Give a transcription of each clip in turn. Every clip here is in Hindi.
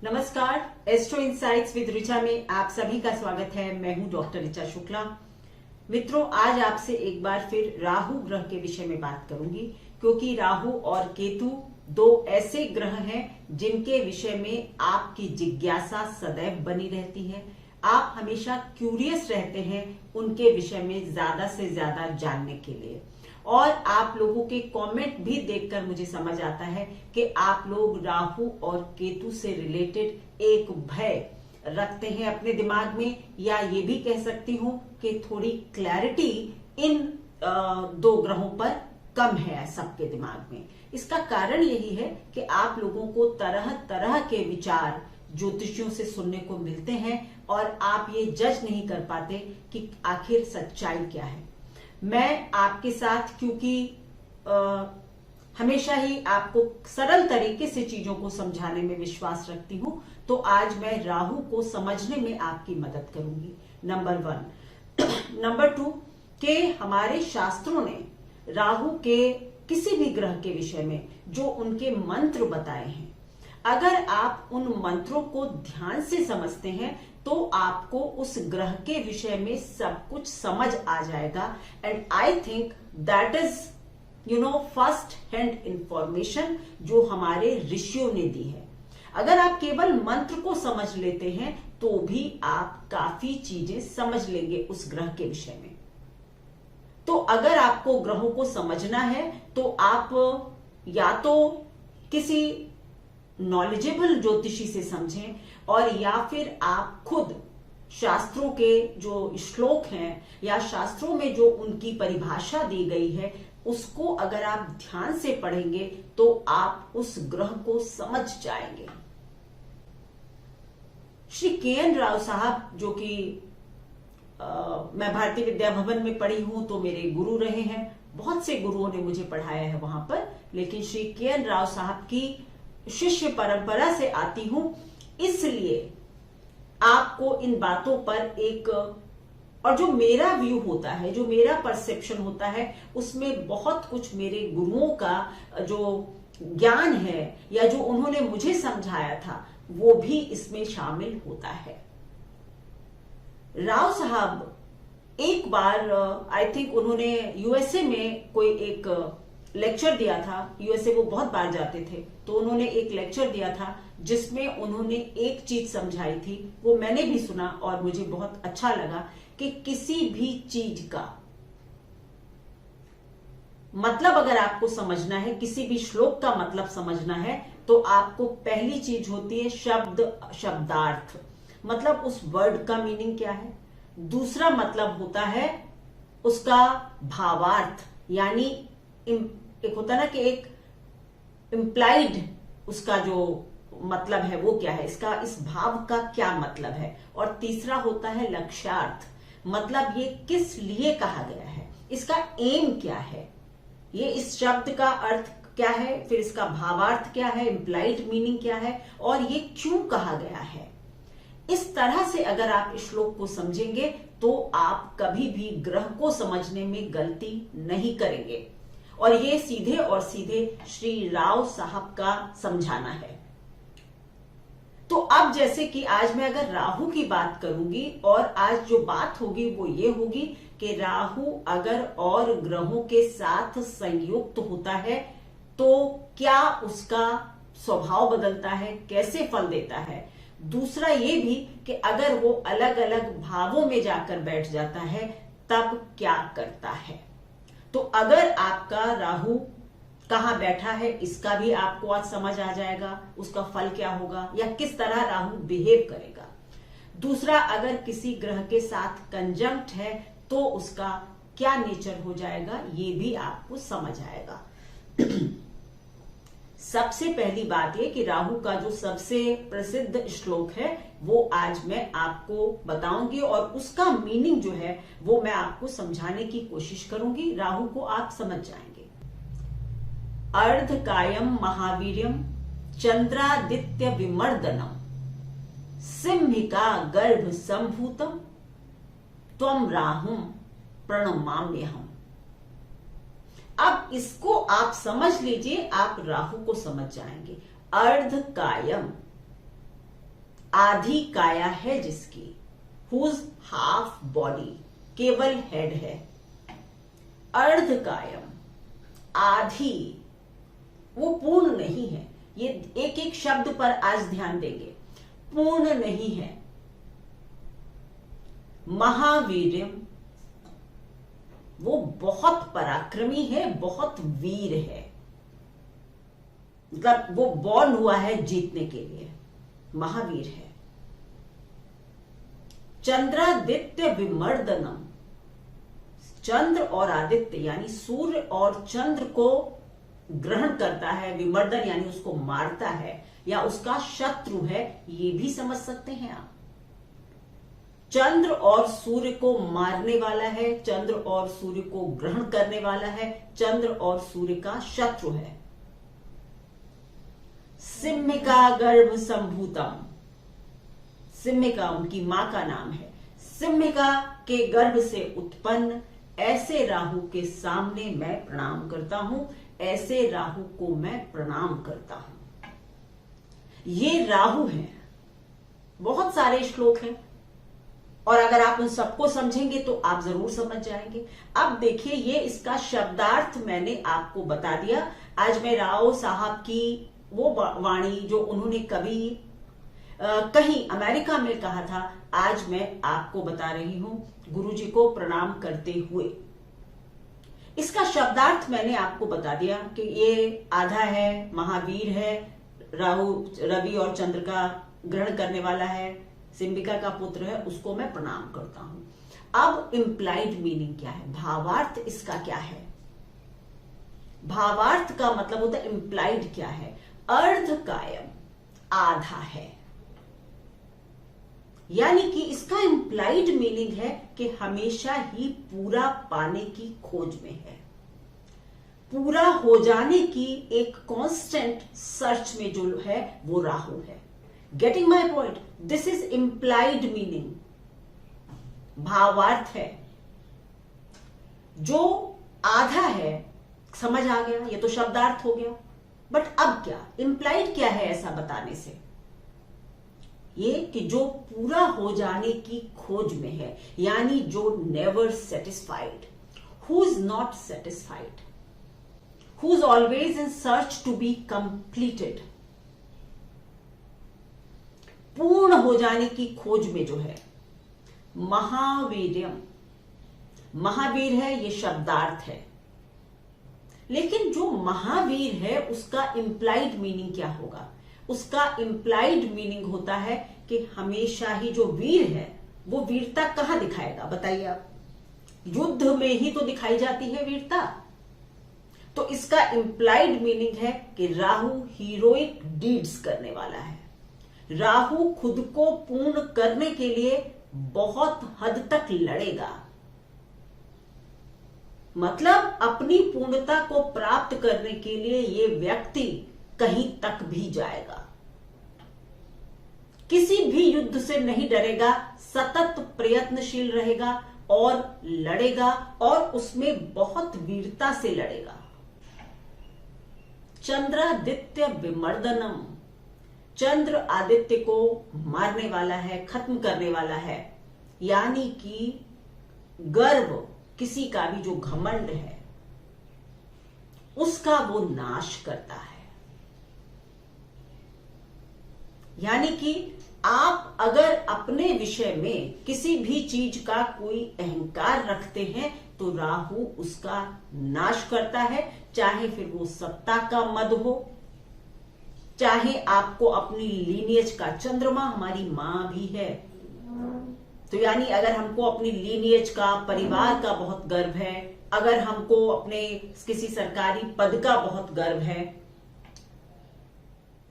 नमस्कार, एस्ट्रो इंसाइट्स विद ऋचा में आप सभी का स्वागत है। मैं हूं डॉक्टर ऋचा शुक्ला। मित्रों, आज आपसे एक बार फिर राहु ग्रह के विषय में बात करूंगी, क्योंकि राहु और केतु दो ऐसे ग्रह हैं जिनके विषय में आपकी जिज्ञासा सदैव बनी रहती है। आप हमेशा क्यूरियस रहते हैं उनके विषय में ज्यादा से ज्यादा जानने के लिए, और आप लोगों के कमेंट भी देखकर मुझे समझ आता है कि आप लोग राहु और केतु से रिलेटेड एक भय रखते हैं अपने दिमाग में, या ये भी कह सकती हूं कि थोड़ी क्लैरिटी इन दो ग्रहों पर कम है सबके दिमाग में। इसका कारण यही है कि आप लोगों को तरह तरह के विचार ज्योतिषियों से सुनने को मिलते हैं और आप ये जज नहीं कर पाते कि आखिर सच्चाई क्या है। मैं आपके साथ, क्योंकि हमेशा ही आपको सरल तरीके से चीजों को समझाने में विश्वास रखती हूं, तो आज मैं राहु को समझने में आपकी मदद करूंगी। नंबर 1। नंबर 2 के हमारे शास्त्रों ने राहु के किसी भी ग्रह के विषय में जो उनके मंत्र बताए हैं, अगर आप उन मंत्रों को ध्यान से समझते हैं तो आपको उस ग्रह के विषय में सब कुछ समझ आ जाएगा। And I think that is first hand information जो हमारे ऋषियों ने दी है। अगर आप केवल मंत्र को समझ लेते हैं तो भी आप काफी चीजें समझ लेंगे उस ग्रह के विषय में। तो अगर आपको ग्रहों को समझना है तो आप या तो किसी नॉलेजेबल ज्योतिषी से समझें, और या फिर आप खुद शास्त्रों के जो श्लोक हैं या शास्त्रों में जो उनकी परिभाषा दी गई है उसको अगर आप ध्यान से पढ़ेंगे तो आप उस ग्रह को समझ जाएंगे। श्री के.एन. राव साहब, जो कि मैं भारतीय विद्या भवन में पढ़ी हूं तो मेरे गुरु रहे हैं, बहुत से गुरुओं ने मुझे पढ़ाया है वहां पर, लेकिन श्री के.एन. राव साहब की शिष्य परंपरा से आती हूं, इसलिए आपको इन बातों पर एक, और जो मेरा व्यू होता है, जो मेरा परसेप्शन होता है, उसमें बहुत कुछ मेरे गुरुओं का जो ज्ञान है या जो उन्होंने मुझे समझाया था वो भी इसमें शामिल होता है। राव साहब एक बार आई थिंक उन्होंने यूएसए में कोई एक लेक्चर दिया था। यूएसए वो बहुत बार जाते थे, तो उन्होंने एक लेक्चर दिया था जिसमें उन्होंने एक चीज समझाई थी, वो मैंने भी सुना और मुझे बहुत अच्छा लगा कि किसी भी चीज का मतलब अगर आपको समझना है, किसी भी श्लोक का मतलब समझना है, तो आपको पहली चीज होती है शब्दार्थ, मतलब उस वर्ड का मीनिंग क्या है। दूसरा मतलब होता है उसका भावार्थ, यानी एक होता ना कि एक इम्प्लाइड उसका जो मतलब है वो क्या है, इसका इस भाव का क्या मतलब है। और तीसरा होता है लक्ष्यार्थ, मतलब ये किस लिए कहा गया है, इसका एम क्या है, ये इस शब्द का अर्थ क्या है, फिर इसका भावार्थ क्या है, इम्प्लाइड मीनिंग क्या है, और ये क्यों कहा गया है। इस तरह से अगर आप इस श्लोक को समझेंगे तो आप कभी भी ग्रह को समझने में गलती नहीं करेंगे, और ये सीधे और सीधे श्री राव साहब का समझाना है। तो अब जैसे कि आज मैं अगर राहु की बात करूंगी, और आज जो बात होगी वो ये होगी कि राहु अगर और ग्रहों के साथ संयुक्त होता है तो क्या उसका स्वभाव बदलता है, कैसे फल देता है। दूसरा ये भी कि अगर वो अलग अलग भावों में जाकर बैठ जाता है तब क्या करता है। तो अगर आपका राहु कहां बैठा है इसका भी आपको आज समझ आ जाएगा, उसका फल क्या होगा या किस तरह राहु बिहेव करेगा। दूसरा, अगर किसी ग्रह के साथ कंजंक्ट है तो उसका क्या नेचर हो जाएगा, ये भी आपको समझ आएगा। सबसे पहली बात यह कि राहु का जो सबसे प्रसिद्ध श्लोक है वो आज मैं आपको बताऊंगी, और उसका मीनिंग जो है वो मैं आपको समझाने की कोशिश करूंगी। राहु को आप समझ जाएंगे। अर्धकायम महावीर्यम चंद्रादित्य विमर्दनम सिंहिका गर्भ संभूतम त्वम राहुम प्रणमाम्यहम। अब इसको आप समझ लीजिए, आप राहु को समझ जाएंगे। अर्धकायम आधी काया है जिसकी, हुज हाफ बॉडी, केवल हेड है। अर्ध कायम, आधी, वो पूर्ण नहीं है। ये एक एक शब्द पर आज ध्यान देंगे, पूर्ण नहीं है। महावीर्यम, वो बहुत पराक्रमी है, बहुत वीर है, मतलब वो बॉर्न हुआ है जीतने के लिए, महावीर है। चंद्रादित्य विमर्दनम, चंद्र और आदित्य यानी सूर्य और चंद्र को ग्रहण करता है, विमर्दन यानी उसको मारता है या उसका शत्रु है, ये भी समझ सकते हैं आप। चंद्र और सूर्य को मारने वाला है, चंद्र और सूर्य को ग्रहण करने वाला है, चंद्र और सूर्य का शत्रु है। सिम्हिका गर्भ संभूतम, सिम्हिका उनकी मां का नाम है। सिम्हिका के गर्भ से उत्पन्न ऐसे राहु के सामने मैं प्रणाम करता हूं, ऐसे राहु को मैं प्रणाम करता हूं। ये राहु हैं, बहुत सारे श्लोक हैं और अगर आप उन सबको समझेंगे तो आप जरूर समझ जाएंगे। अब देखिए, ये इसका शब्दार्थ मैंने आपको बता दिया। आज मैं राव साहब की वो वाणी जो उन्होंने कभी कहीं अमेरिका में कहा था, आज मैं आपको बता रही हूं गुरुजी को प्रणाम करते हुए। इसका शब्दार्थ मैंने आपको बता दिया कि ये आधा है, महावीर है, राहु रवि और चंद्र का ग्रहण करने वाला है, सिम्बिका का पुत्र है, उसको मैं प्रणाम करता हूं। अब इंप्लाइड मीनिंग क्या है, भावार्थ इसका क्या है? भावार्थ का मतलब होता है इंप्लाइड क्या है? अर्ध कायम, आधा है, यानी कि इसका इंप्लाइड मीनिंग है कि हमेशा ही पूरा पाने की खोज में है, पूरा हो जाने की एक कांस्टेंट सर्च में जो है वो राहु है। Getting my point? This is implied meaning, भावार्थ है। जो आधा है समझ आ गया, ये तो शब्दार्थ हो गया। बट अब क्या इंप्लाइड क्या है ऐसा बताने से? ये कि जो पूरा हो जाने की खोज में है, यानी जो never satisfied, who is not satisfied, who is always in search to be completed, पूर्ण हो जाने की खोज में जो है। महावीर्यम, महावीर है, ये शब्दार्थ है। लेकिन जो महावीर है उसका इंप्लाइड मीनिंग क्या होगा? उसका इंप्लाइड मीनिंग होता है कि हमेशा ही जो वीर है वो वीरता कहां दिखाएगा बताइए आप? युद्ध में ही तो दिखाई जाती है वीरता। तो इसका इंप्लाइड मीनिंग है कि राहु हीरोइक डीड्स करने वाला है। राहु खुद को पूर्ण करने के लिए बहुत हद तक लड़ेगा, मतलब अपनी पूर्णता को प्राप्त करने के लिए ये व्यक्ति कहीं तक भी जाएगा, किसी भी युद्ध से नहीं डरेगा, सतत प्रयत्नशील रहेगा और लड़ेगा और उसमें बहुत वीरता से लड़ेगा। चंद्रादित्य विमर्दनम, चंद्र आदित्य को मारने वाला है, खत्म करने वाला है, यानी कि गर्व, किसी का भी जो घमंड है उसका वो नाश करता है। यानी कि आप अगर अपने विषय में किसी भी चीज का कोई अहंकार रखते हैं तो राहु उसका नाश करता है, चाहे फिर वो सत्ता का मद हो, चाहे आपको अपनी लीनियज का, चंद्रमा हमारी मां भी है, तो यानी अगर हमको अपनी लीनियज का, परिवार का बहुत गर्व है, अगर हमको अपने किसी सरकारी पद का बहुत गर्व है,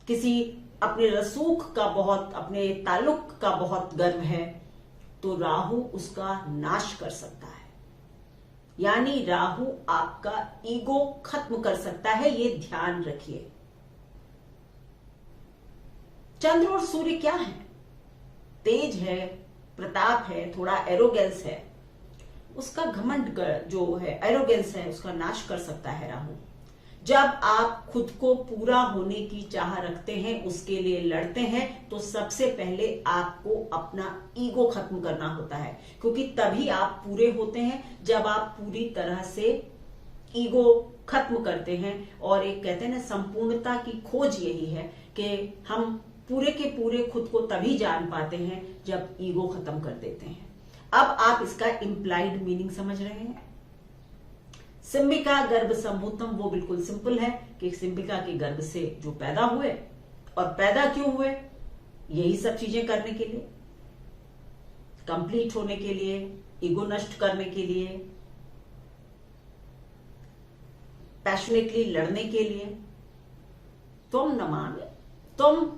किसी अपने रसूख का बहुत, अपने ताल्लुक का बहुत गर्व है, तो राहु उसका नाश कर सकता है। यानी राहु आपका ईगो खत्म कर सकता है, ये ध्यान रखिए। चंद्र और सूर्य क्या है? तेज है, प्रताप है, थोड़ा एरोगेंस है, उसका घमंड जो है, एरोगेंस है, उसका नाश कर सकता है राहु। जब आप खुद को पूरा होने की चाह रखते हैं, उसके लिए लड़ते हैं, तो सबसे पहले आपको अपना ईगो खत्म करना होता है, क्योंकि तभी आप पूरे होते हैं जब आप पूरी तरह से ईगो खत्म करते हैं। और एक कहते हैं ना, संपूर्णता की खोज यही है कि हम पूरे के पूरे खुद को तभी जान पाते हैं जब ईगो खत्म कर देते हैं। अब आप इसका इंप्लाइड मीनिंग समझ रहे हैं। सिम्बिका गर्भ संभूतम, वो बिल्कुल सिंपल है कि सिम्बिका के गर्भ से जो पैदा हुए, और पैदा क्यों हुए, यही सब चीजें करने के लिए, कंप्लीट होने के लिए, ईगो नष्ट करने के लिए, पैशनेटली लड़ने के लिए। तुम नमामि, तुम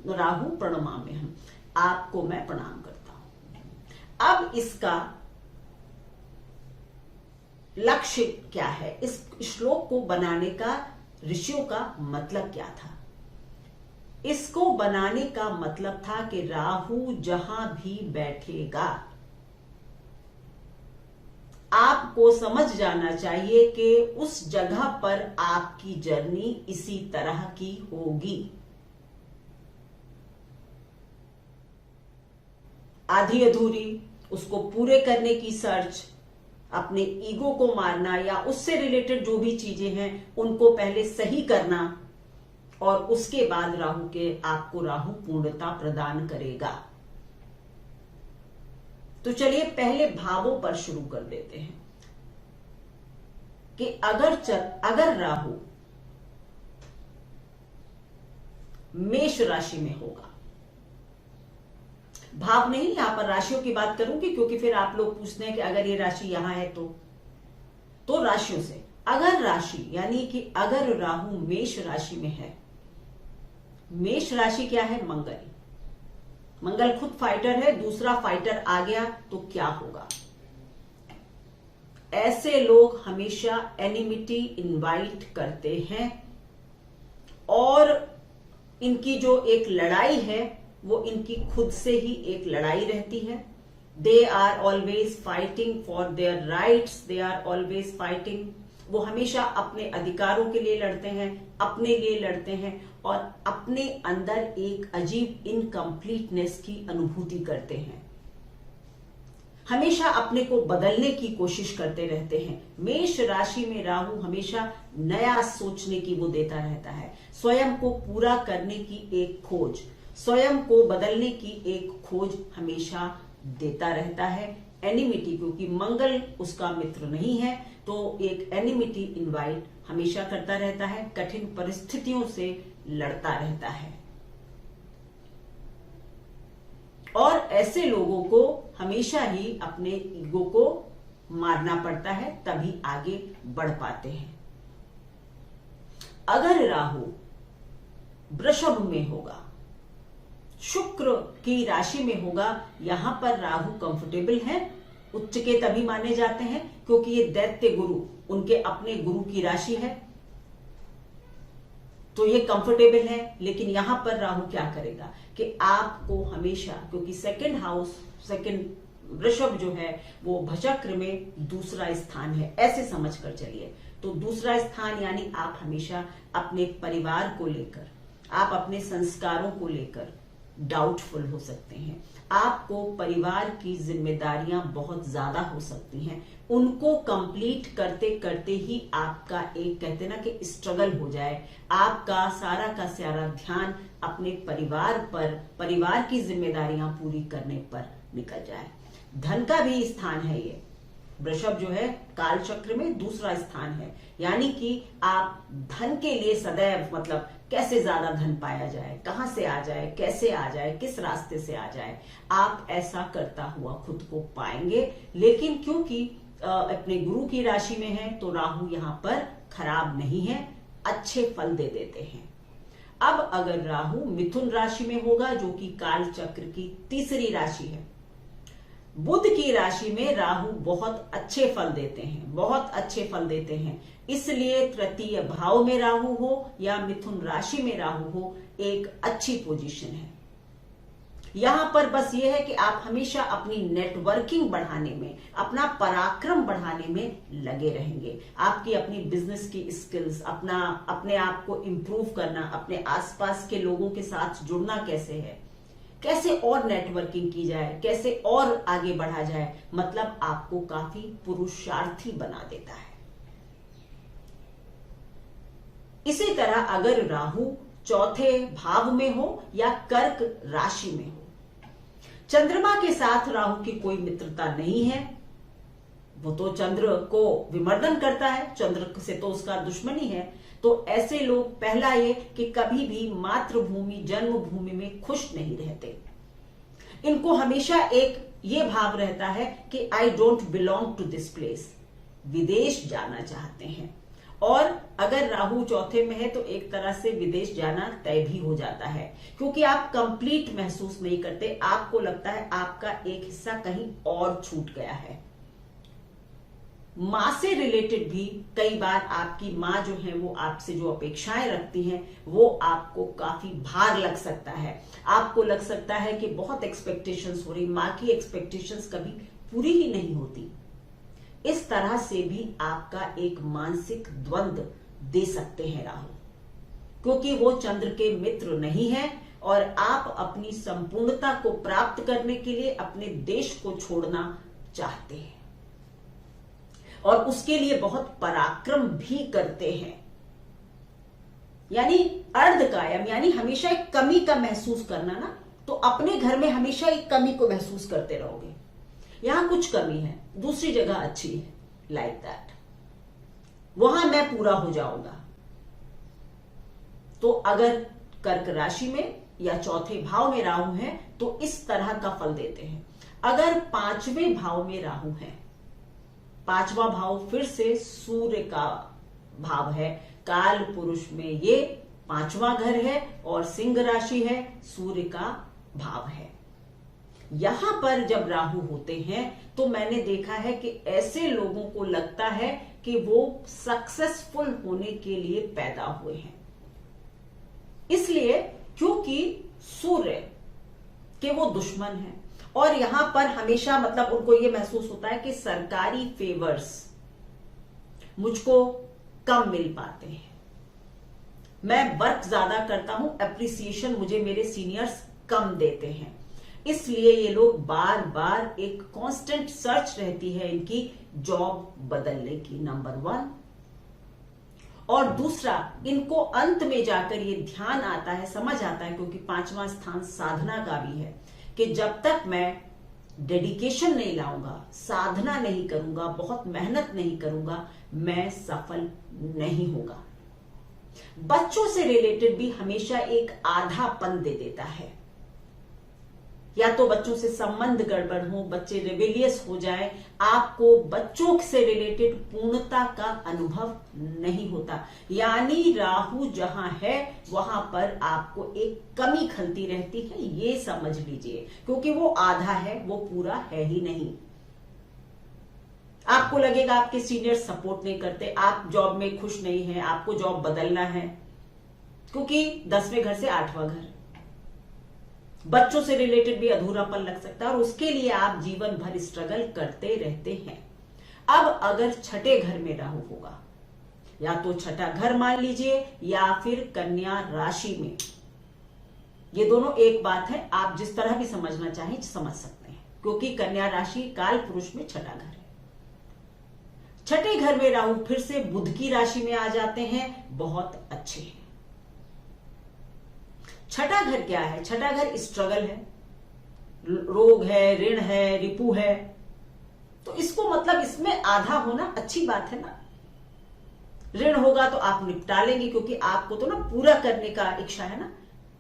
राहु प्रणमामि, हम आपको मैं प्रणाम करता हूं। अब इसका लक्ष्य क्या है, इस श्लोक को बनाने का ऋषियों का मतलब क्या था? इसको बनाने का मतलब था कि राहु जहां भी बैठेगा, आपको समझ जाना चाहिए कि उस जगह पर आपकी जर्नी इसी तरह की होगी। आधी अधूरी, उसको पूरे करने की सर्च, अपने ईगो को मारना, या उससे रिलेटेड जो भी चीजें हैं उनको पहले सही करना, और उसके बाद आपको राहु पूर्णता प्रदान करेगा। तो चलिए पहले भावों पर शुरू कर देते हैं कि अगर राहु मेष राशि में होगा, भाव नहीं, यहां पर राशियों की बात करूंगी, क्योंकि फिर आप लोग पूछते हैं कि अगर ये राशि यहां है तो राशियों से, अगर राशि यानी कि अगर राहु मेष राशि में है, मेष राशि क्या है, मंगल, मंगल खुद फाइटर है, दूसरा फाइटर आ गया तो क्या होगा? ऐसे लोग हमेशा एनिमिटी इनवाइट करते हैं, और इनकी जो एक लड़ाई है वो इनकी खुद से ही एक लड़ाई रहती है। They are always fighting for their rights, they are always fighting, वो हमेशा अपने अधिकारों के लिए लड़ते हैं, अपने लिए लड़ते हैं, और अपने अंदर एक अजीब इनकम्प्लीटनेस की अनुभूति करते हैं, हमेशा अपने को बदलने की कोशिश करते रहते हैं। मेष राशि में राहु हमेशा नया सोचने की वो देता रहता है, स्वयं को पूरा करने की एक खोज, स्वयं को बदलने की एक खोज हमेशा देता रहता है। एनिमिटी, क्योंकि मंगल उसका मित्र नहीं है, तो एक एनिमिटी इनवाइट हमेशा करता रहता है, कठिन परिस्थितियों से लड़ता रहता है, और ऐसे लोगों को हमेशा ही अपने ईगो को मारना पड़ता है, तभी आगे बढ़ पाते हैं। अगर राहु वृषभ में होगा, शुक्र की राशि में होगा, यहां पर राहु कंफर्टेबल है, उच्च के तभी माने जाते हैं क्योंकि ये दैत्य गुरु, उनके अपने गुरु की राशि है, तो ये कंफर्टेबल है। लेकिन यहां पर राहु क्या करेगा कि आपको हमेशा, क्योंकि सेकंड हाउस, सेकंड वृषभ जो है वो भचक्र में दूसरा स्थान है, ऐसे समझ कर चलिए। तो दूसरा स्थान यानी आप हमेशा अपने परिवार को लेकर, आप अपने संस्कारों को लेकर डाउटफुल हो सकते हैं, आपको परिवार की जिम्मेदारियां बहुत ज्यादा हो सकती हैं, उनको कंप्लीट करते करते ही आपका एक कहते ना कि स्ट्रगल हो जाए, आपका सारा का सारा ध्यान अपने परिवार पर, परिवार की जिम्मेदारियां पूरी करने पर निकल जाए। धन का भी स्थान है ये, वृषभ जो है काल चक्र में दूसरा स्थान है, यानी कि आप धन के लिए सदैव, मतलब कैसे ज्यादा धन पाया जाए, कहां से आ जाए, कैसे आ जाए, किस रास्ते से आ जाए, आप ऐसा करता हुआ खुद को पाएंगे। लेकिन क्योंकि अपने गुरु की राशि में है तो राहु यहां पर खराब नहीं है, अच्छे फल दे देते हैं। अब अगर राहु मिथुन राशि में होगा, जो कि काल चक्र की तीसरी राशि है, बुध की राशि में राहु बहुत अच्छे फल देते हैं, बहुत अच्छे फल देते हैं, इसलिए तृतीय भाव में राहु हो या मिथुन राशि में राहु हो, एक अच्छी पोजीशन है। यहां पर बस ये है कि आप हमेशा अपनी नेटवर्किंग बढ़ाने में, अपना पराक्रम बढ़ाने में लगे रहेंगे। आपकी अपनी बिजनेस की स्किल्स, अपने आप को इंप्रूव करना, अपने आसपास के लोगों के साथ जुड़ना कैसे है, कैसे और नेटवर्किंग की जाए, कैसे और आगे बढ़ा जाए, मतलब आपको काफी पुरुषार्थी बना देता है। इसी तरह अगर राहु चौथे भाव में हो या कर्क राशि में हो, चंद्रमा के साथ राहु की कोई मित्रता नहीं है, वो तो चंद्र को विमर्दन करता है, चंद्र से तो उसका दुश्मनी है। तो ऐसे लोग, पहला ये कि कभी भी मातृभूमि, जन्मभूमि में खुश नहीं रहते। इनको हमेशा एक ये भाव रहता है कि I don't belong to this place, विदेश जाना चाहते हैं। और अगर राहु चौथे में है तो एक तरह से विदेश जाना तय भी हो जाता है, क्योंकि आप कंप्लीट महसूस नहीं करते, आपको लगता है आपका एक हिस्सा कहीं और छूट गया है। मां से रिलेटेड भी कई बार आपकी मां जो है वो आपसे जो अपेक्षाएं रखती हैं वो आपको काफी भार लग सकता है। आपको लग सकता है कि बहुत एक्सपेक्टेशंस हो रही, मां की एक्सपेक्टेशंस कभी पूरी ही नहीं होती। इस तरह से भी आपका एक मानसिक द्वंद्व दे सकते हैं राहु, क्योंकि वो चंद्र के मित्र नहीं है और आप अपनी संपूर्णता को प्राप्त करने के लिए अपने देश को छोड़ना चाहते हैं और उसके लिए बहुत पराक्रम भी करते हैं। यानी अर्धकायम, यानी हमेशा एक कमी का महसूस करना ना, तो अपने घर में हमेशा एक कमी को महसूस करते रहोगे। यहां कुछ कमी है, दूसरी जगह अच्छी है, लाइक दैट, वहां मैं पूरा हो जाऊंगा। तो अगर कर्क राशि में या चौथे भाव में राहु है तो इस तरह का फल देते हैं। अगर पांचवें भाव में राहु है, पांचवा भाव फिर से सूर्य का भाव है, काल पुरुष में ये पांचवा घर है और सिंह राशि है, सूर्य का भाव है। यहां पर जब राहु होते हैं तो मैंने देखा है कि ऐसे लोगों को लगता है कि वो सक्सेसफुल होने के लिए पैदा हुए हैं, इसलिए क्योंकि सूर्य के वो दुश्मन है और यहां पर हमेशा मतलब उनको ये महसूस होता है कि सरकारी फेवर्स मुझको कम मिल पाते हैं, मैं वर्क ज्यादा करता हूं, एप्रिसिएशन मुझे मेरे सीनियर्स कम देते हैं। इसलिए ये लोग बार बार एक कांस्टेंट सर्च रहती है इनकी जॉब बदलने की, नंबर 1। और दूसरा, इनको अंत में जाकर ये ध्यान आता है, समझ आता है, क्योंकि पांचवा स्थान साधना का भी है, कि जब तक मैं डेडिकेशन नहीं लाऊंगा, साधना नहीं करूंगा, बहुत मेहनत नहीं करूंगा, मैं सफल नहीं होगा। बच्चों से रिलेटेड भी हमेशा एक आधापन दे देता है, या तो बच्चों से संबंध गड़बड़ हो, बच्चे रेबेलियस हो जाए, आपको बच्चों से रिलेटेड पूर्णता का अनुभव नहीं होता। यानी राहु जहां है वहां पर आपको एक कमी खलती रहती है, ये समझ लीजिए, क्योंकि वो आधा है, वो पूरा है ही नहीं। आपको लगेगा आपके सीनियर सपोर्ट नहीं करते, आप जॉब में खुश नहीं है, आपको जॉब बदलना है, क्योंकि 10वें घर से 8वां घर, बच्चों से रिलेटेड भी अधूरापन लग सकता है और उसके लिए आप जीवन भर स्ट्रगल करते रहते हैं। अब अगर छठे घर में राहु होगा, या तो छठा घर मान लीजिए या फिर कन्या राशि में, ये दोनों एक बात है, आप जिस तरह भी समझना चाहें समझ सकते हैं, क्योंकि कन्या राशि काल पुरुष में छठा घर है। छठे घर में राहु फिर से बुध की राशि में आ जाते हैं, बहुत अच्छे हैं। छठा घर क्या है? छठा घर स्ट्रगल है, रोग है, ऋण है, रिपु है, तो इसको मतलब इसमें आधा होना अच्छी बात है ना। ऋण होगा तो आप निपटा लेंगे, क्योंकि आपको तो ना पूरा करने का इच्छा है ना।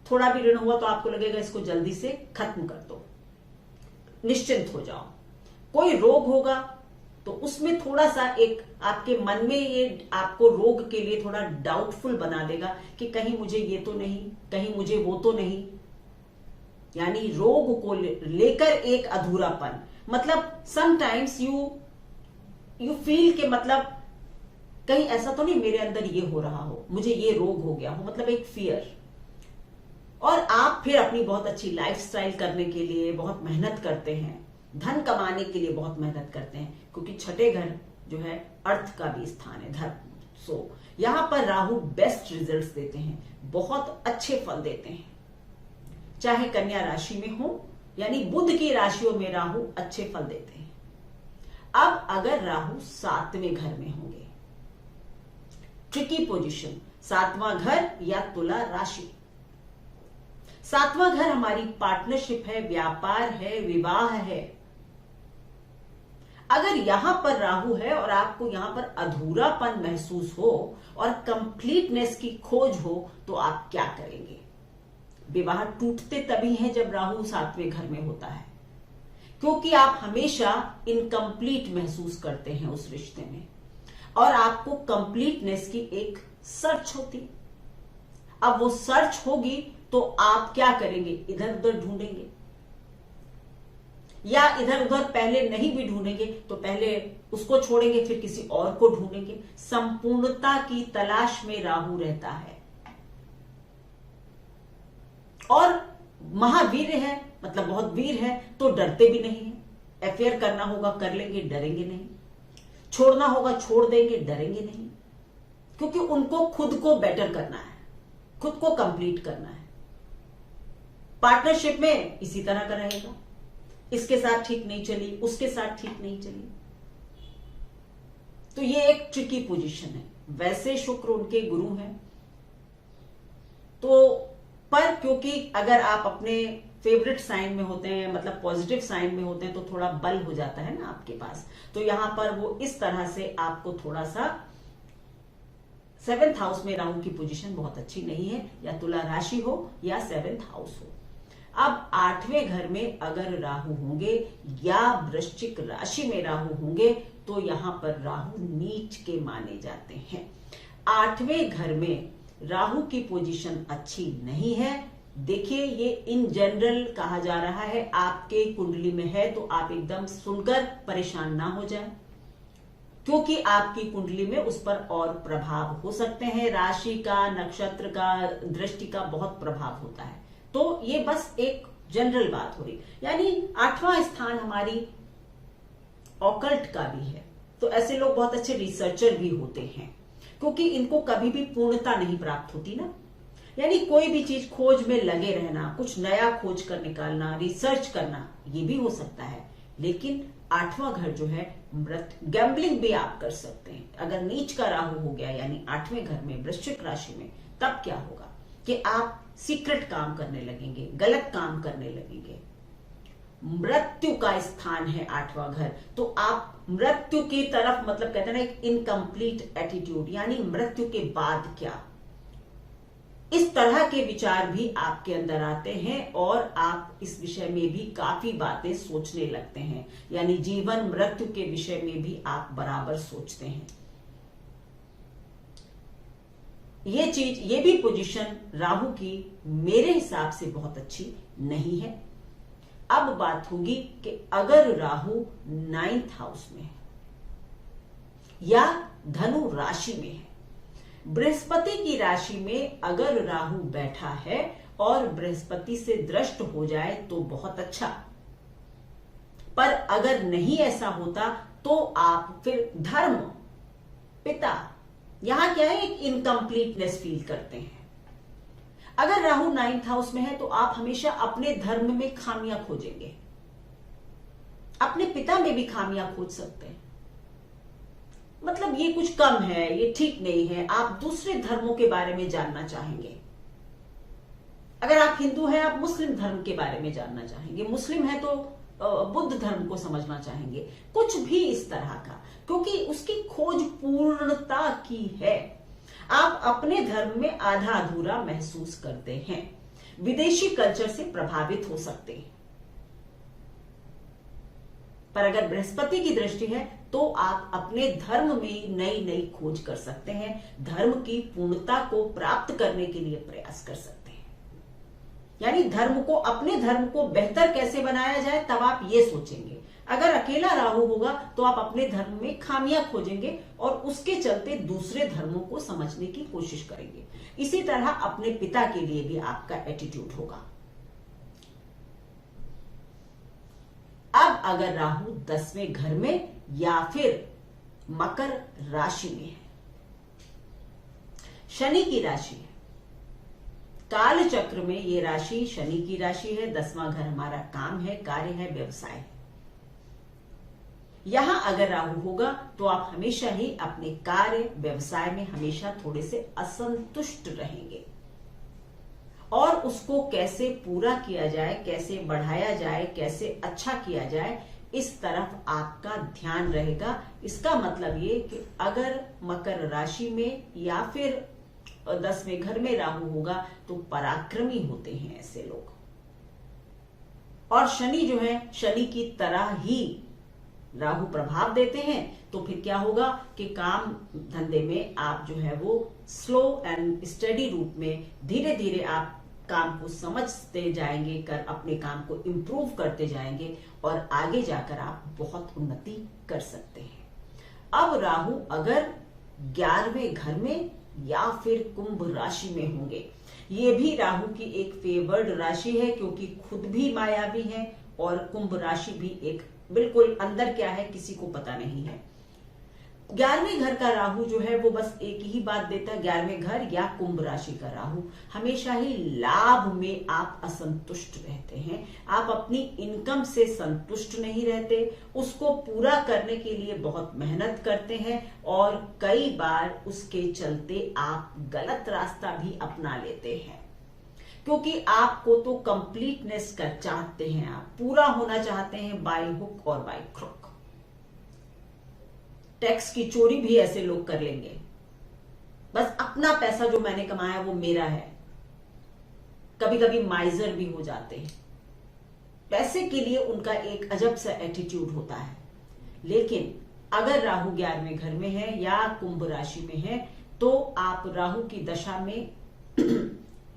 थोड़ा भी ऋण हुआ तो आपको लगेगा इसको जल्दी से खत्म कर दो, निश्चिंत हो जाओ। कोई रोग होगा तो उसमें थोड़ा सा एक आपके मन में ये आपको रोग के लिए थोड़ा डाउटफुल बना देगा कि कहीं मुझे ये तो नहीं, कहीं मुझे वो तो नहीं। यानी रोग को लेकर एक अधूरापन, मतलब समटाइम्स यू फील के मतलब कहीं ऐसा तो नहीं मेरे अंदर ये हो रहा हो, मुझे ये रोग हो गया हो, मतलब एक फियर। और आप फिर अपनी बहुत अच्छी लाइफस्टाइल करने के लिए बहुत मेहनत करते हैं, धन कमाने के लिए बहुत मेहनत करते हैं, क्योंकि छठे घर जो है अर्थ का भी स्थान है, धर्म। सो यहां पर राहु बेस्ट रिजल्ट्स देते हैं, बहुत अच्छे फल देते हैं, चाहे कन्या राशि में हो, यानी बुध की राशियों में राहु अच्छे फल देते हैं। अब अगर राहु 7वें घर में होंगे, ट्रिकी पोजीशन, 7वां घर या तुला राशि। 7वां घर हमारी पार्टनरशिप है, व्यापार है, विवाह है। अगर यहां पर राहु है और आपको यहां पर अधूरापन महसूस हो और कंप्लीटनेस की खोज हो, तो आप क्या करेंगे? विवाह टूटते तभी है जब राहु 7वें घर में होता है, क्योंकि आप हमेशा इनकम्प्लीट महसूस करते हैं उस रिश्ते में, और आपको कंप्लीटनेस की एक सर्च होती। अब वो सर्च होगी तो आप क्या करेंगे? इधर उधर ढूंढेंगे, या इधर उधर पहले नहीं भी ढूंढेंगे तो पहले उसको छोड़ेंगे, फिर किसी और को ढूंढेंगे। संपूर्णता की तलाश में राहु रहता है, और महावीर है, मतलब बहुत वीर है, तो डरते भी नहीं है। अफेयर करना होगा कर लेंगे, डरेंगे नहीं। छोड़ना होगा छोड़ देंगे, डरेंगे नहीं, क्योंकि उनको खुद को बेटर करना है, खुद को कंप्लीट करना है। पार्टनरशिप में इसी तरह का रहेगा, इसके साथ ठीक नहीं चली, उसके साथ ठीक नहीं चली, तो ये एक ट्रिकी पोजीशन है। वैसे शुक्र उनके गुरु हैं, तो पर क्योंकि अगर आप अपने फेवरेट साइन में होते हैं, मतलब पॉजिटिव साइन में होते हैं, तो थोड़ा बल हो जाता है ना आपके पास, तो यहां पर वो इस तरह से आपको थोड़ा सा 7th हाउस में राहु की पोजीशन बहुत अच्छी नहीं है, या तुला राशि हो या 7th हाउस हो। अब 8वें घर में अगर राहु होंगे या वृश्चिक राशि में राहु होंगे, तो यहां पर राहु नीच के माने जाते हैं। 8वें घर में राहु की पोजीशन अच्छी नहीं है। देखिए, ये इन जनरल कहा जा रहा है, आपके कुंडली में है तो आप एकदम सुनकर परेशान ना हो जाएं, क्योंकि आपकी कुंडली में उस पर और प्रभाव हो सकते हैं। राशि का, नक्षत्र का, दृष्टि का बहुत प्रभाव होता है, तो ये बस एक जनरल बात हो रही। यानी 8वां स्थान हमारी ऑकल्ट का भी है, तो ऐसे लोग बहुत अच्छे रिसर्चर भी होते हैं, क्योंकि इनको कभी भी पूर्णता नहीं प्राप्त होती ना। यानी कोई भी चीज खोज में लगे रहना, कुछ नया खोज कर निकालना, रिसर्च करना, ये भी हो सकता है। लेकिन 8वां घर जो है, गैम्बलिंग भी आप कर सकते हैं। अगर नीच का राहु हो गया, यानी 8वें घर में वृश्चिक राशि में, तब क्या होगा कि आप सीक्रेट काम करने लगेंगे, गलत काम करने लगेंगे। मृत्यु का स्थान है 8वां घर, तो आप मृत्यु की तरफ, मतलब कहते हैं ना, एक इनकम्प्लीट एटीट्यूड, यानी मृत्यु के बाद क्या, इस तरह के विचार भी आपके अंदर आते हैं, और आप इस विषय में भी काफी बातें सोचने लगते हैं। यानी जीवन मृत्यु के विषय में भी आप बराबर सोचते हैं। ये चीज, ये भी पोजीशन राहु की मेरे हिसाब से बहुत अच्छी नहीं है। अब बात होगी कि अगर राहु 9th हाउस में है या धनु राशि में है, बृहस्पति की राशि में अगर राहु बैठा है और बृहस्पति से दृष्ट हो जाए तो बहुत अच्छा, पर अगर नहीं ऐसा होता तो आप फिर धर्म, पिता, यहां क्या है, एक इनकम्प्लीटनेस फील करते हैं। अगर राहु 9th हाउस में है तो आप हमेशा अपने धर्म में खामियां खोजेंगे, अपने पिता में भी खामियां खोज सकते हैं। मतलब ये कुछ कम है, ये ठीक नहीं है, आप दूसरे धर्मों के बारे में जानना चाहेंगे। अगर आप हिंदू हैं, आप मुस्लिम धर्म के बारे में जानना चाहेंगे, मुस्लिम है तो बुद्ध धर्म को समझना चाहेंगे, कुछ भी इस तरह का, क्योंकि उसकी खोज पूर्णता की है। आप अपने धर्म में आधा अधूरा महसूस करते हैं, विदेशी कल्चर से प्रभावित हो सकते हैं। पर अगर बृहस्पति की दृष्टि है तो आप अपने धर्म में नई नई खोज कर सकते हैं, धर्म की पूर्णता को प्राप्त करने के लिए प्रयास कर सकते हैं। यानी धर्म को, अपने धर्म को बेहतर कैसे बनाया जाए, तब आप ये सोचेंगे। अगर अकेला राहु होगा तो आप अपने धर्म में खामियां खोजेंगे और उसके चलते दूसरे धर्मों को समझने की कोशिश करेंगे। इसी तरह अपने पिता के लिए भी आपका एटीट्यूड होगा। अब अगर राहु 10वें घर में या फिर मकर राशि में है, शनि की राशि है, काल चक्र में ये राशि शनि की राशि है। 10वां घर हमारा काम है, कार्य है, व्यवसाय है। यहां अगर राहु होगा तो आप हमेशा ही अपने कार्य व्यवसाय में हमेशा थोड़े से असंतुष्ट रहेंगे और उसको कैसे पूरा किया जाए, कैसे बढ़ाया जाए, कैसे अच्छा किया जाए, इस तरफ आपका ध्यान रहेगा। इसका मतलब ये कि अगर मकर राशि में या फिर 10वें घर में राहु होगा तो पराक्रमी होते हैं ऐसे लोग। और शनि जो है, शनि की तरह ही राहु प्रभाव देते हैं, तो फिर क्या होगा कि काम धंधे में आप जो है वो स्लो एंड स्टडी रूप में धीरे धीरे आप काम को समझते जाएंगे, कर अपने काम को इम्प्रूव करते जाएंगे और आगे जाकर आप बहुत उन्नति कर सकते हैं। अब राहु अगर 11वें घर में या फिर कुंभ राशि में होंगे, ये भी राहु की एक फेवर्ड राशि है क्योंकि खुद भी मायावी है और कुंभ राशि भी एक बिल्कुल अंदर क्या है किसी को पता नहीं है। 11वें घर का राहु जो है वो बस एक ही बात देता है, 11वें घर या कुंभ राशि का राहु हमेशा ही लाभ में आप असंतुष्ट रहते हैं। आप अपनी इनकम से संतुष्ट नहीं रहते, उसको पूरा करने के लिए बहुत मेहनत करते हैं और कई बार उसके चलते आप गलत रास्ता भी अपना लेते हैं क्योंकि आपको तो कंप्लीटनेस कर चाहते हैं, आप पूरा होना चाहते हैं बाय हुक और बाय क्रुक। टैक्स की चोरी भी ऐसे लोग कर लेंगे, बस अपना पैसा जो मैंने कमाया वो मेरा है। कभी कभी माइजर भी हो जाते हैं, पैसे के लिए उनका एक अजब सा एटीट्यूड होता है। लेकिन अगर राहु 11वें घर में है या कुंभ राशि में है तो आप राहु की दशा में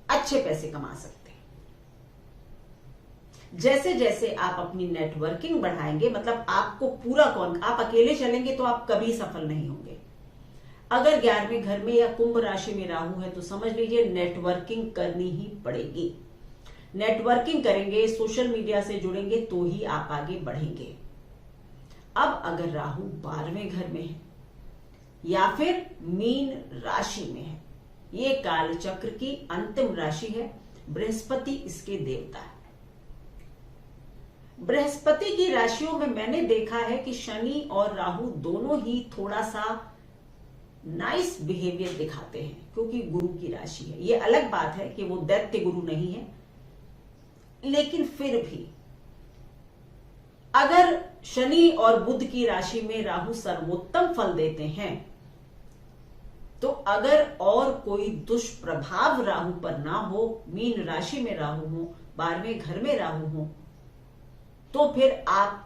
अच्छे पैसे कमा सकते हैं। जैसे जैसे आप अपनी नेटवर्किंग बढ़ाएंगे, मतलब आपको पूरा कौन, आप अकेले चलेंगे तो आप कभी सफल नहीं होंगे। अगर 11वें घर में या कुंभ राशि में राहु है तो समझ लीजिए नेटवर्किंग करनी ही पड़ेगी। नेटवर्किंग करेंगे, सोशल मीडिया से जुड़ेंगे तो ही आप आगे बढ़ेंगे। अब अगर राहु 12वें घर में है या फिर मीन राशि में है, ये काल चक्र की अंतिम राशि है, बृहस्पति इसके देवता है। बृहस्पति की राशियों में मैंने देखा है कि शनि और राहु दोनों ही थोड़ा सा नाइस बिहेवियर दिखाते हैं क्योंकि गुरु की राशि है। ये अलग बात है कि वो दैत्य गुरु नहीं है, लेकिन फिर भी अगर शनि और बुध की राशि में राहु सर्वोत्तम फल देते हैं तो अगर और कोई दुष्प्रभाव राहु पर ना हो, मीन राशि में राहु हो, 12वें घर में राहु हो, तो फिर आप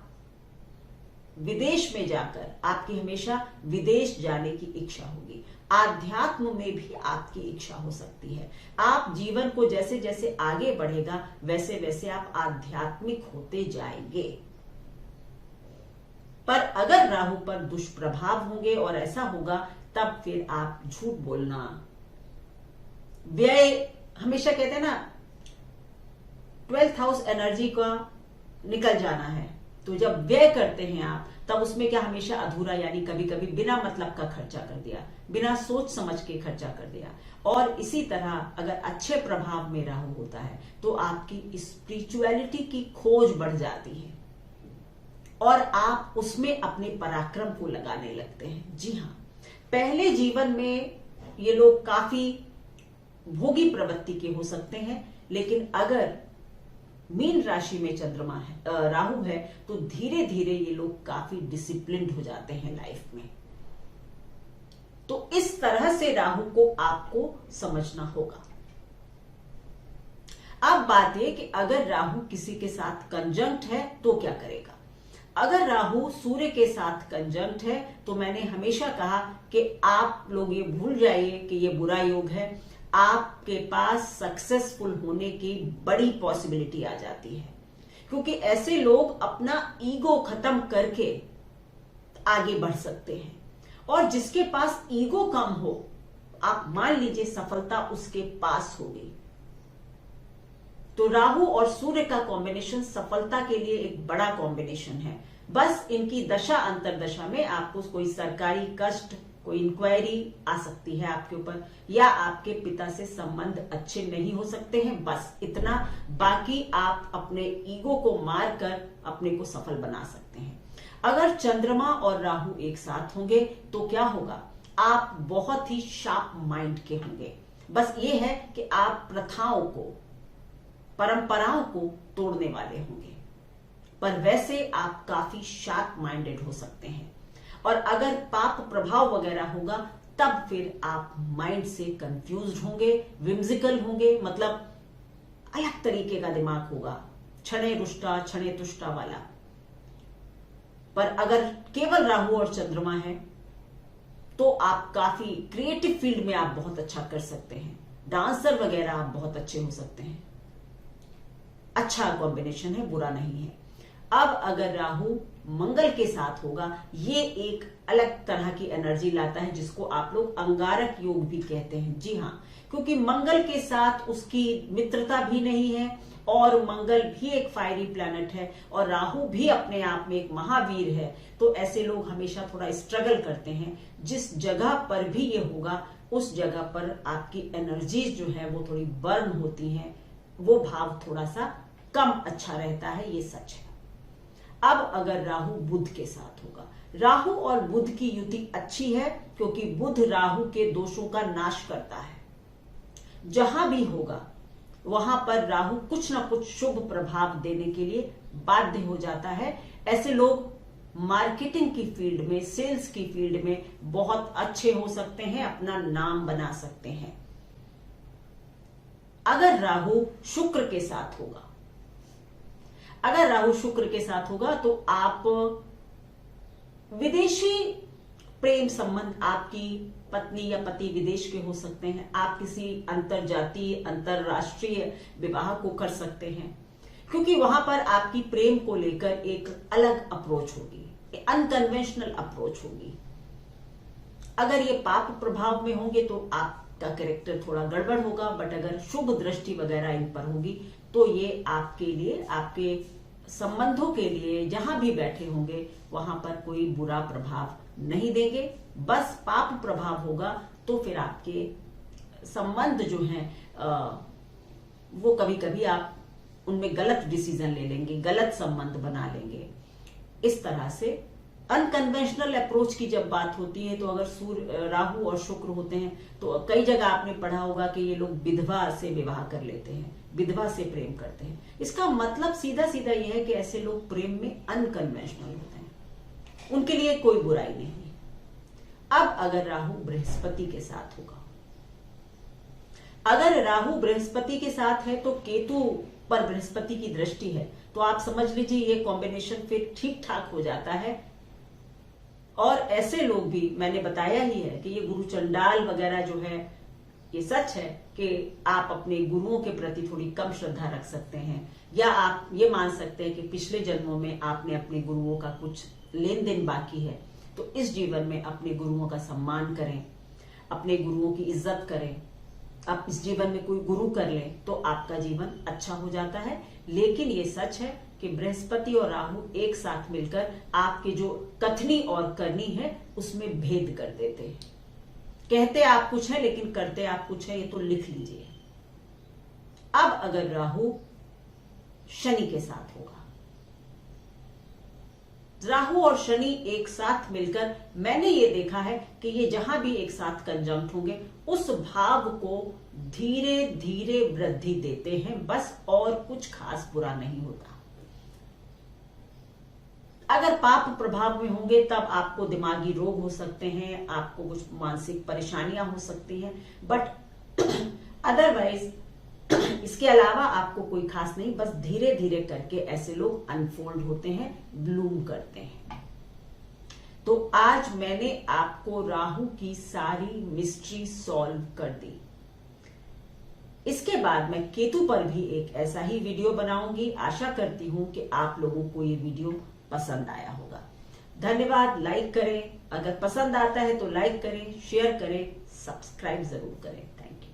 विदेश में जाकर, आपकी हमेशा विदेश जाने की इच्छा होगी। आध्यात्म में भी आपकी इच्छा हो सकती है। आप जीवन को जैसे जैसे आगे बढ़ेगा वैसे वैसे आप आध्यात्मिक होते जाएंगे। पर अगर राहु पर दुष्प्रभाव होंगे और ऐसा होगा तब फिर आप झूठ बोलना, व्यय, हमेशा कहते हैं ना 12th हाउस एनर्जी का निकल जाना है, तो जब व्यय करते हैं आप तब उसमें क्या हमेशा अधूरा, यानी कभी कभी बिना मतलब का खर्चा कर दिया, बिना सोच समझ के खर्चा कर दिया। और इसी तरह अगर अच्छे प्रभाव में राहु होता है तो आपकी स्पिरिचुअलिटी की खोज बढ़ जाती है और आप उसमें अपने पराक्रम को लगाने लगते हैं। जी हाँ, पहले जीवन में ये लोग काफी भोगी प्रवृत्ति के हो सकते हैं, लेकिन अगर मीन राशि में चंद्रमा है, राहु है, तो धीरे धीरे ये लोग काफी डिसिप्लिन्ड हो जाते हैं लाइफ में। तो इस तरह से राहु को आपको समझना होगा। अब बात है कि अगर राहु किसी के साथ कंजंक्ट है तो क्या करेगा। अगर राहु सूर्य के साथ कंजंक्ट है तो मैंने हमेशा कहा कि आप लोग ये भूल जाइए कि ये बुरा योग है। आपके पास सक्सेसफुल होने की बड़ी पॉसिबिलिटी आ जाती है क्योंकि ऐसे लोग अपना ईगो खत्म करके आगे बढ़ सकते हैं। और जिसके पास ईगो कम हो, आप मान लीजिए सफलता उसके पास होगी। तो राहु और सूर्य का कॉम्बिनेशन सफलता के लिए एक बड़ा कॉम्बिनेशन है। बस इनकी दशा अंतरदशा में आपको कोई सरकारी कष्ट, कोई इंक्वायरी आ सकती है आपके ऊपर, या आपके पिता से संबंध अच्छे नहीं हो सकते हैं, बस इतना। बाकी आप अपने ईगो को मार कर अपने को सफल बना सकते हैं। अगर चंद्रमा और राहु एक साथ होंगे तो क्या होगा, आप बहुत ही शार्प माइंड के होंगे। बस ये है कि आप प्रथाओं को, परंपराओं को तोड़ने वाले होंगे, पर वैसे आप काफी शार्प माइंडेड हो सकते हैं। और अगर पाप प्रभाव वगैरह होगा तब फिर आप माइंड से कंफ्यूज्ड होंगे, विम्जिकल होंगे, मतलब अलग तरीके का दिमाग होगा, क्षणे रुष्टा क्षणे तुष्टा वाला। पर अगर केवल राहु और चंद्रमा है तो आप काफी क्रिएटिव फील्ड में आप बहुत अच्छा कर सकते हैं, डांसर वगैरह आप बहुत अच्छे हो सकते हैं। अच्छा कॉम्बिनेशन है, बुरा नहीं है। अब अगर राहु मंगल के साथ होगा, ये एक अलग तरह की एनर्जी लाता है, जिसको आप लोग अंगारक योग भी कहते हैं। जी हाँ, क्योंकि मंगल के साथ उसकी मित्रता भी नहीं है, और मंगल भी एक फायरी प्लैनेट है, और राहु भी अपने आप में एक महावीर है। तो ऐसे लोग हमेशा थोड़ा स्ट्रगल करते हैं। जिस जगह पर भी ये होगा, उस जगह पर आपकी एनर्जीज जो है वो थोड़ी बर्न होती हैं, वो भाव थोड़ा सा कम अच्छा रहता है, ये सच है। अब अगर राहु बुध के साथ होगा, राहु और बुध की युति अच्छी है, क्योंकि बुध राहु के दोषों का नाश करता है। जहां भी होगा वहां पर राहु कुछ ना कुछ शुभ प्रभाव देने के लिए बाध्य हो जाता है। ऐसे लोग मार्केटिंग की फील्ड में, सेल्स की फील्ड में बहुत अच्छे हो सकते हैं, अपना नाम बना सकते हैं। अगर राहु शुक्र के साथ होगा, अगर राहु शुक्र के साथ होगा तो आप विदेशी प्रेम संबंध, आपकी पत्नी या पति विदेश के हो सकते हैं, आप किसी अंतरजातीय अंतरराष्ट्रीय विवाह को कर सकते हैं, क्योंकि वहां पर आपकी प्रेम को लेकर एक अलग अप्रोच होगी, अनकन्वेंशनल अप्रोच होगी। अगर ये पाप प्रभाव में होंगे तो आपका कैरेक्टर थोड़ा गड़बड़ होगा, बट अगर शुभ दृष्टि वगैरह इन पर होगी तो ये आपके लिए, आपके संबंधों के लिए, जहां भी बैठे होंगे वहां पर कोई बुरा प्रभाव नहीं देंगे। बस पाप प्रभाव होगा तो फिर आपके संबंध जो हैं वो कभी कभी आप उनमें गलत डिसीजन ले लेंगे, गलत संबंध बना लेंगे। इस तरह से अनकन्वेंशनल अप्रोच की जब बात होती है, तो अगर सूर्य, राहु और शुक्र होते हैं तो कई जगह आपने पढ़ा होगा कि ये लोग विधवा से विवाह कर लेते हैं, विधवा से प्रेम करते हैं। इसका मतलब सीधा सीधा यह है कि ऐसे लोग प्रेम में अनकन्वेंशनल होते हैं, उनके लिए कोई बुराई नहीं। अब अगर राहु बृहस्पति के साथ होगा, अगर राहु बृहस्पति के साथ है तो केतु पर बृहस्पति की दृष्टि है, तो आप समझ लीजिए ये कॉम्बिनेशन फिर ठीक ठाक हो जाता है। और ऐसे लोग भी, मैंने बताया ही है कि ये गुरु चंडाल वगैरह जो है, ये सच है कि आप अपने गुरुओं के प्रति थोड़ी कम श्रद्धा रख सकते हैं, या आप ये मान सकते हैं कि पिछले जन्मों में आपने अपने गुरुओं का कुछ लेन देन बाकी है, तो इस जीवन में अपने गुरुओं का सम्मान करें, अपने गुरुओं की इज्जत करें। आप इस जीवन में कोई गुरु कर लें तो आपका जीवन अच्छा हो जाता है। लेकिन ये सच है कि बृहस्पति और राहु एक साथ मिलकर आपके जो कथनी और करनी है उसमें भेद कर देते हैं। कहते आप कुछ है लेकिन करते आप कुछ है, ये तो लिख लीजिए। अब अगर राहु शनि के साथ होगा, राहु और शनि एक साथ मिलकर, मैंने ये देखा है कि ये जहां भी एक साथ कंजंक्ट होंगे उस भाव को धीरे धीरे वृद्धि देते हैं, बस, और कुछ खास बुरा नहीं होता। अगर पाप प्रभाव में होंगे तब आपको दिमागी रोग हो सकते हैं, आपको कुछ मानसिक परेशानियां हो सकती हैं, बट अदरवाइज इसके अलावा आपको कोई खास नहीं। बस धीरे धीरे करके ऐसे लोग अनफोल्ड होते हैं, ब्लूम करते हैं। तो आज मैंने आपको राहु की सारी मिस्ट्री सॉल्व कर दी। इसके बाद मैं केतु पर भी एक ऐसा ही वीडियो बनाऊंगी। आशा करती हूं कि आप लोगों को ये वीडियो पसंद आया होगा। धन्यवाद। लाइक करें, अगर पसंद आता है तो लाइक करें, शेयर करें, सब्सक्राइब जरूर करें। Thank you.